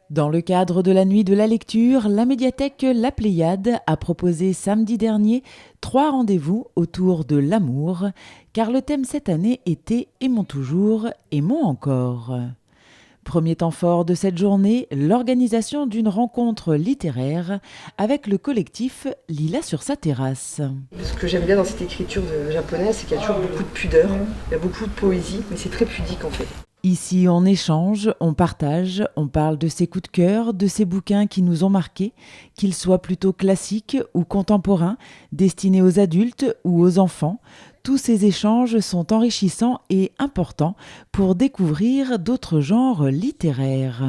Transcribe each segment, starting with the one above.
Dans le cadre de la nuit de la lecture, la médiathèque La Pléiade a proposé samedi dernier 3 rendez-vous autour de l'amour, car le thème cette année était « Aimons toujours, aimons encore ». Premier temps fort de cette journée, l'organisation d'une rencontre littéraire avec le collectif Lila sur sa terrasse. Ce que j'aime bien dans cette écriture japonaise, c'est qu'il y a toujours beaucoup de pudeur, il y a beaucoup de poésie, mais c'est très pudique en fait. Ici, on échange, on partage, on parle de ses coups de cœur, de ces bouquins qui nous ont marqués, qu'ils soient plutôt classiques ou contemporains, destinés aux adultes ou aux enfants. Tous ces échanges sont enrichissants et importants pour découvrir d'autres genres littéraires.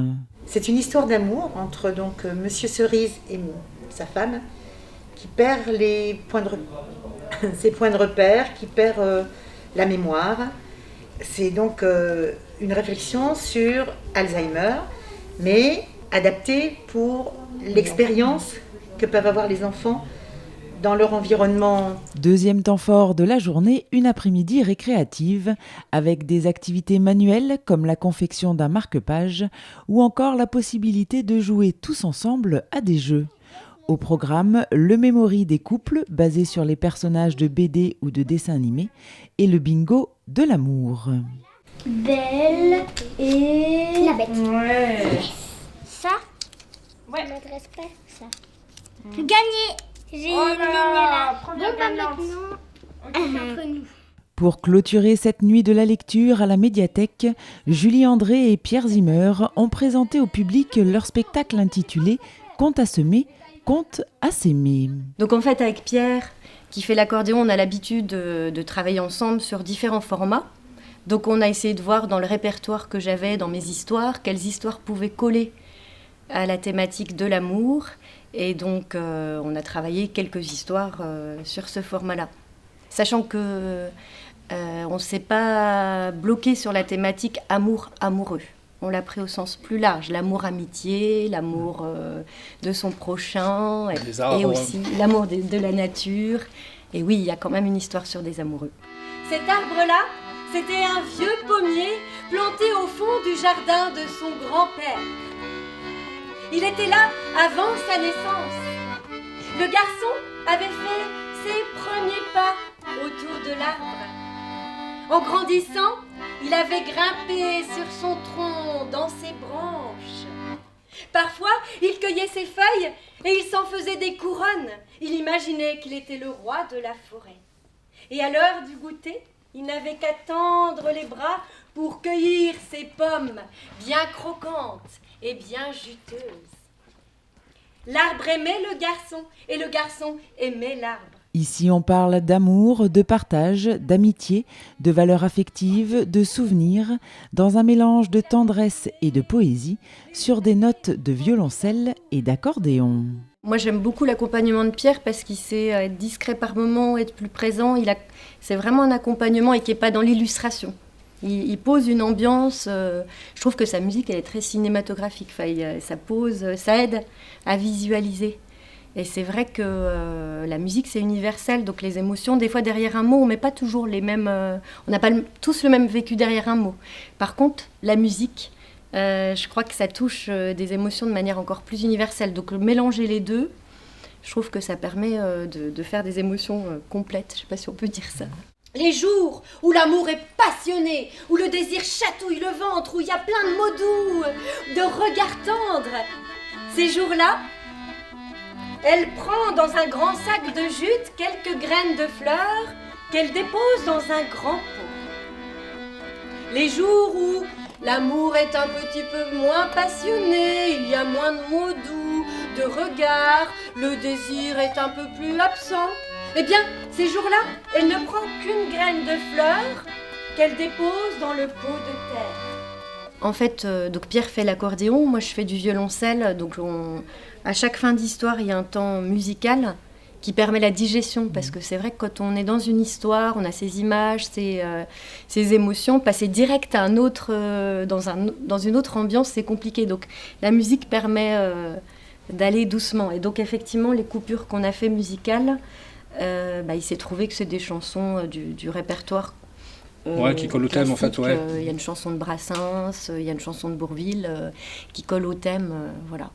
C'est une histoire d'amour entre Monsieur Cerise et sa femme, qui perd ses points de repère, qui perd la mémoire. C'est donc une réflexion sur Alzheimer, mais adaptée pour l'expérience que peuvent avoir les enfants dans leur environnement. Deuxième temps fort de la journée, une après-midi récréative avec des activités manuelles comme la confection d'un marque-page ou encore la possibilité de jouer tous ensemble à des jeux. Au programme, le memory des couples basé sur les personnages de BD ou de dessins animés et le bingo de l'amour. Belle et la bête. Ouais. Ça Ouais. Ça m'intéresse pas, ça. Gagné. J'ai Oh gagné là, là. première gagnante. Maintenant, entre nous. Pour clôturer cette nuit de la lecture à la médiathèque, Julie André et Pierre Zimmer ont présenté au public leur spectacle intitulé « Conte à semer, conte à s'aimer ». Donc en fait, avec Pierre, qui fait l'accordéon, on a l'habitude de travailler ensemble sur différents formats. Donc on a essayé de voir dans le répertoire que j'avais, dans mes histoires, quelles histoires pouvaient coller à la thématique de l'amour. Et donc on a travaillé quelques histoires sur ce format-là. Sachant que on ne s'est pas bloqué sur la thématique amour-amoureux. On l'a pris au sens plus large, l'amour-amitié, l'amour de son prochain, et aussi l'amour de la nature. Et oui, il y a quand même une histoire sur des amoureux. Cet arbre-là, c'était un vieux pommier planté au fond du jardin de son grand-père. Il était là avant sa naissance. Le garçon avait fait ses premiers pas autour de l'arbre. En grandissant, il avait grimpé sur son tronc, dans ses branches. Parfois, il cueillait ses feuilles et il s'en faisait des couronnes. Il imaginait qu'il était le roi de la forêt. Et à l'heure du goûter, il n'avait qu'à tendre les bras pour cueillir ses pommes, bien croquantes et bien juteuses. L'arbre aimait le garçon et le garçon aimait l'arbre. Ici, on parle d'amour, de partage, d'amitié, de valeurs affectives, de souvenirs, dans un mélange de tendresse et de poésie, sur des notes de violoncelle et d'accordéon. Moi, j'aime beaucoup l'accompagnement de Pierre parce qu'il sait être discret par moments, être plus présent. C'est vraiment un accompagnement et qui n'est pas dans l'illustration. Il pose une ambiance. Je trouve que sa musique, elle est très cinématographique. Ça aide à visualiser. Et c'est vrai que la musique, c'est universel. Donc les émotions, des fois, derrière un mot, on ne met pas toujours les mêmes... on n'a pas tous le même vécu derrière un mot. Par contre, la musique... je crois que ça touche des émotions de manière encore plus universelle. Donc mélanger les deux, je trouve que ça permet de faire des émotions complètes. Je ne sais pas si on peut dire ça. Les jours où l'amour est passionné, où le désir chatouille le ventre, où il y a plein de mots doux, de regards tendres. Ces jours-là, elle prend dans un grand sac de jute quelques graines de fleurs qu'elle dépose dans un grand pot. Les jours où l'amour est un petit peu moins passionné, il y a moins de mots doux, de regards, le désir est un peu plus absent. Eh bien, ces jours-là, elle ne prend qu'une graine de fleur qu'elle dépose dans le pot de terre. En fait, donc Pierre fait l'accordéon, moi je fais du violoncelle. Donc à chaque fin d'histoire, il y a un temps musical qui permet la digestion, parce que c'est vrai que quand on est dans une histoire, on a ces images, ces émotions, passer direct à un autre, dans une autre ambiance, c'est compliqué. Donc la musique permet d'aller doucement. Et donc effectivement, les coupures qu'on a fait musicales, il s'est trouvé que c'est des chansons du répertoire Ouais, qui colle au thème en fait, ouais. Il y a une chanson de Brassens, il y a une chanson de Bourvil qui colle au thème, voilà.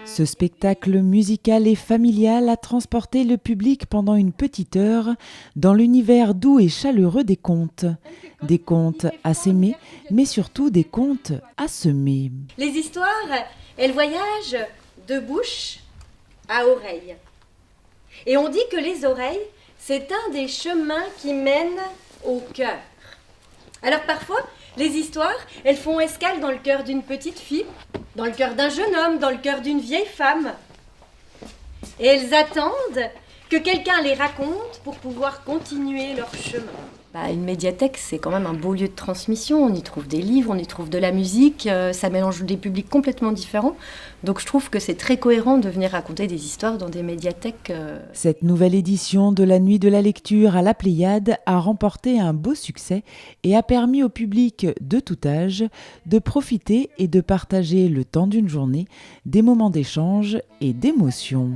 Ce spectacle musical et familial a transporté le public pendant une petite heure dans l'univers doux et chaleureux des contes. Des contes à s'aimer, mais surtout des contes à semer. Les histoires, elles voyagent de bouche à oreille. Et on dit que les oreilles, c'est un des chemins qui mènent au cœur. Alors parfois, les histoires, elles font escale dans le cœur d'une petite fille, dans le cœur d'un jeune homme, dans le cœur d'une vieille femme. Et elles attendent que quelqu'un les raconte pour pouvoir continuer leur chemin. Une médiathèque, c'est quand même un beau lieu de transmission. On y trouve des livres, on y trouve de la musique, ça mélange des publics complètement différents. Donc je trouve que c'est très cohérent de venir raconter des histoires dans des médiathèques. Cette nouvelle édition de la Nuit de la lecture à la Pléiade a remporté un beau succès et a permis au public de tout âge de profiter et de partager le temps d'une journée des moments d'échange et d'émotion.